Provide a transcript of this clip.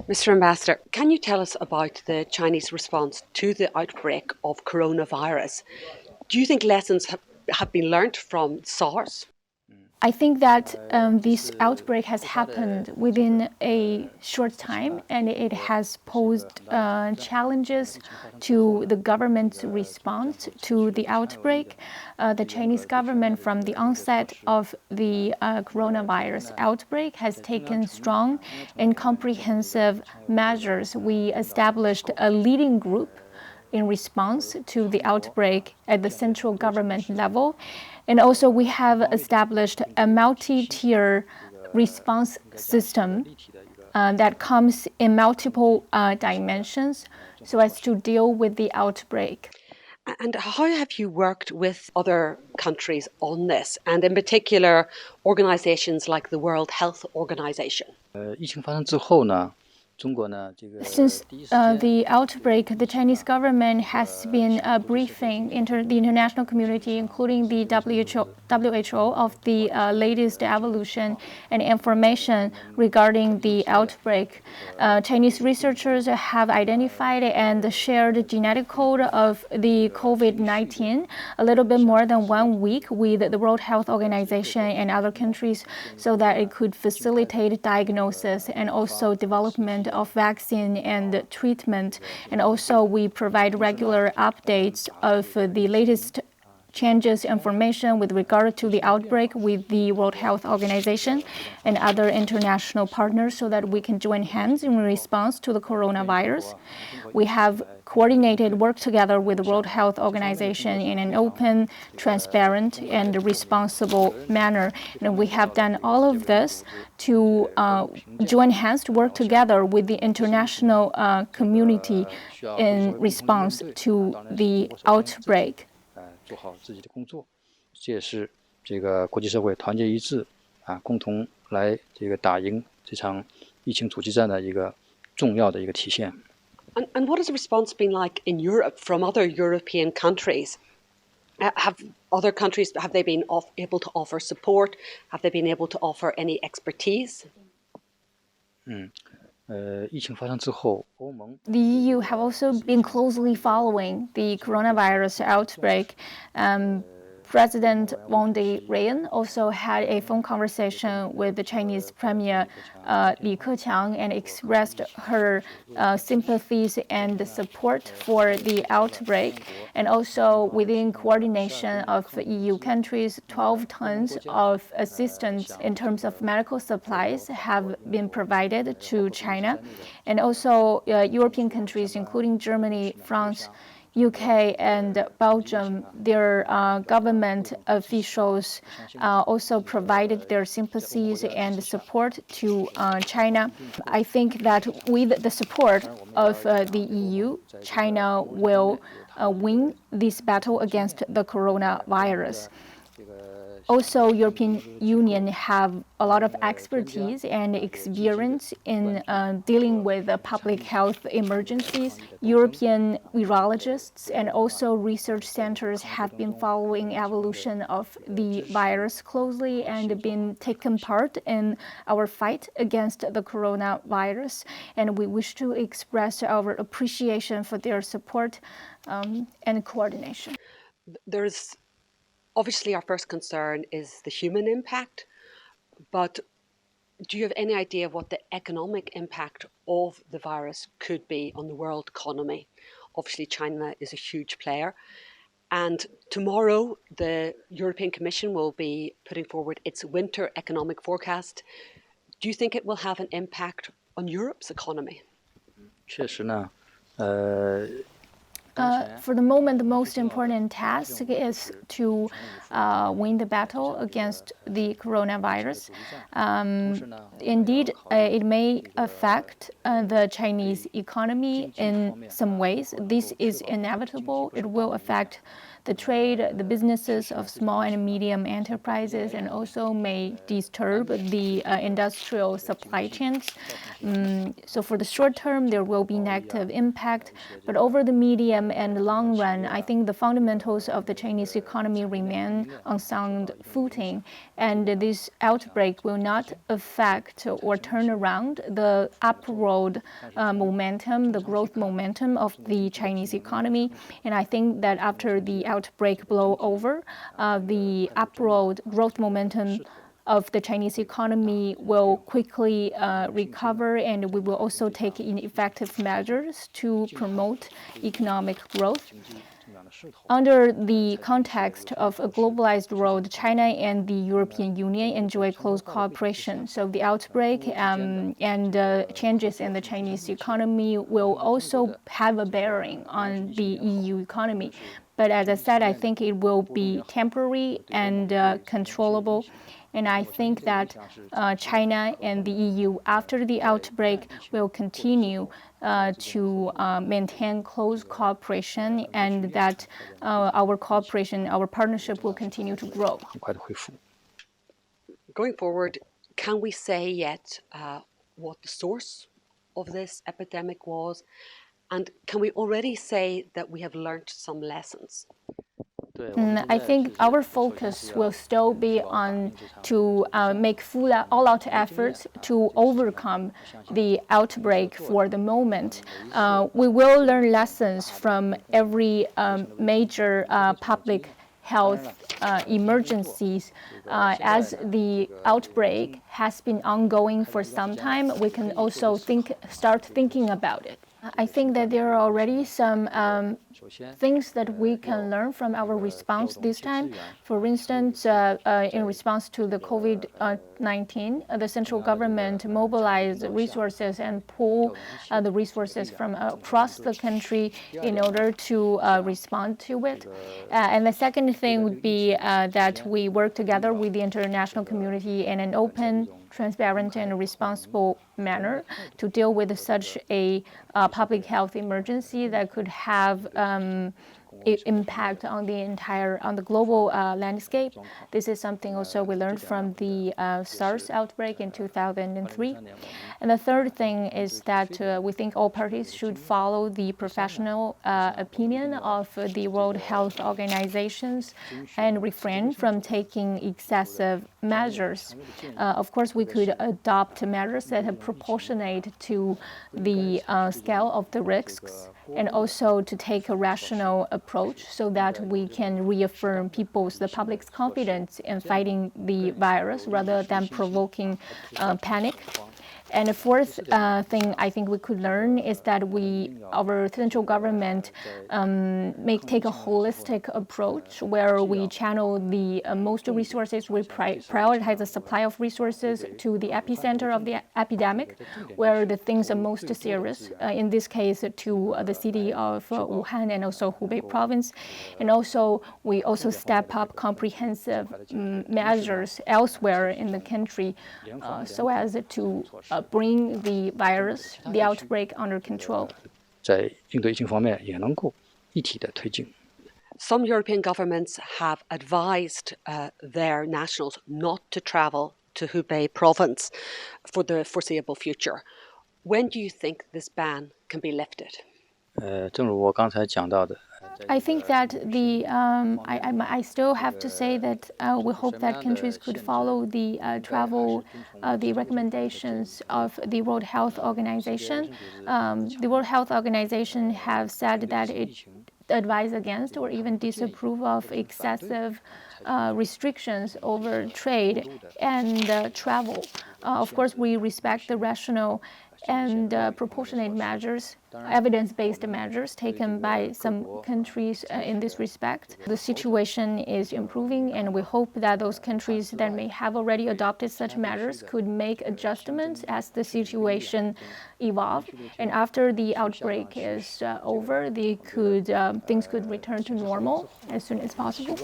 Mr. Ambassador, can you tell us about the Chinese response to the outbreak of coronavirus? Do you think lessons have been learnt from SARS? I think that this outbreak has happened within a short time, and it has posed challenges to the government's response to the outbreak. The Chinese government, from the onset of the coronavirus outbreak, has taken strong and comprehensive measures. We established a leading group in response to the outbreak at the central government level. And also, we have established a multi-tier response system that comes in multiple dimensions so as to deal with the outbreak. And how have you worked with other countries on this, and in particular, organisations like the World Health Organization? 疫情发生之后呢， Since the outbreak, the Chinese government has been briefing the international community, including the WHO of the latest evolution and information regarding the outbreak. Chinese researchers have identified and shared the genetic code of the COVID-19 a little bit more than 1 week with the World Health Organization and other countries so that it could facilitate diagnosis and also development of vaccine and treatment. And also we provide regular updates of the latest changes information with regard to the outbreak with the World Health Organization and other international partners so that we can join hands in response to the coronavirus. We have coordinated work together with the World Health Organization in an open, transparent, and responsible manner. And we have done all of this to join hands to work together with the international community in response to the outbreak. 做好自己的工作，这也是这个国际社会团结一致共同来打赢这场疫情阻击战的一个重要的一个体现。And what has the response been like in Europe from other European countries? Have other countries been able to offer support? Have they been able to offer any expertise? 疫情发生之后，欧盟 The EU have also been closely following the coronavirus outbreak. President Wang Leyen also had a phone conversation with the Chinese Premier Li Keqiang and expressed her sympathies and support for the outbreak. And also, within coordination of EU countries, 12 tons of assistance in terms of medical supplies have been provided to China. And also, European countries, including Germany, France, UK and Belgium, their government officials also provided their sympathies and support to China. I think that with the support of the EU, China will win this battle against the coronavirus. Also, European Union have a lot of expertise and experience in dealing with public health emergencies. European virologists and also research centers have been following evolution of the virus closely and been taking part in our fight against the coronavirus. And we wish to express our appreciation for their support and coordination. Obviously, our first concern is the human impact, but do you have any idea of what the economic impact of the virus could be on the world economy? Obviously, China is a huge player. And tomorrow, the European Commission will be putting forward its winter economic forecast. Do you think it will have an impact on Europe's economy? 确实呢， For the moment, the most important task is to win the battle against the coronavirus. Indeed, it may affect the Chinese economy in some ways. This is inevitable. It will affect the trade, the businesses of small and medium enterprises, and also may disturb the industrial supply chains. So for the short term, there will be negative impact, but over the medium and long run, I think the fundamentals of the Chinese economy remain on sound footing, and this outbreak will not affect or turn around the upward momentum, the growth momentum of the Chinese economy. And I think that after the outbreak blow over, the upward growth momentum of the Chinese economy will quickly recover, and we will also take effective measures to promote economic growth. Under the context of a globalized world, China and the European Union enjoy close cooperation. So the outbreak and changes in the Chinese economy will also have a bearing on the EU economy. But as I said, I think it will be temporary and controllable. And I think that China and the EU, after the outbreak, will continue to maintain close cooperation, and that our cooperation, our partnership will continue to grow. Going forward, can we say yet what the source of this epidemic was? And can we already say that we have learned some lessons? I think our focus will still be on to make full all-out efforts to overcome the outbreak for the moment. We will learn lessons from every major public health emergencies. As the outbreak has been ongoing for some time, we can also start thinking about it. I think that there are already some things that we can learn from our response this time. For instance, in response to the COVID-19, the central government mobilized resources and pool the resources from across the country in order to respond to it. And the second thing would be that we work together with the international community in an open, transparent, and responsible manner to deal with such a public health emergency that could have impact on the global landscape. This is something also we learned from the SARS outbreak in 2003. And the third thing is that we think all parties should follow the professional opinion of the World Health Organizations and refrain from taking excessive measures. Of course, we could adopt measures that are proportionate to the scale of the risks, and also to take a rational approach so that we can reaffirm the public's confidence in fighting the virus rather than provoking panic. And the fourth thing I think we could learn is that our central government take a holistic approach where we channel the most resources, we prioritize the supply of resources to the epicenter of the epidemic, where the things are most serious, in this case to the city of Wuhan and also Hubei province. And also we also step up comprehensive measures elsewhere in the country so as to bring the virus, the outbreak under control. Some European governments have advised their nationals not to travel to Hubei province for the foreseeable future. When do you think this ban can be lifted? I think that I still have to say that we hope that countries could follow the the recommendations of the World Health Organization. The World Health Organization have said that it advise against or even disapprove of excessive restrictions over trade and travel. Of course, we respect the rational and proportionate measures, evidence-based measures taken by some countries in this respect. The situation is improving, and we hope that those countries that may have already adopted such measures could make adjustments as the situation evolves. And after the outbreak is over, things could return to normal as soon as possible.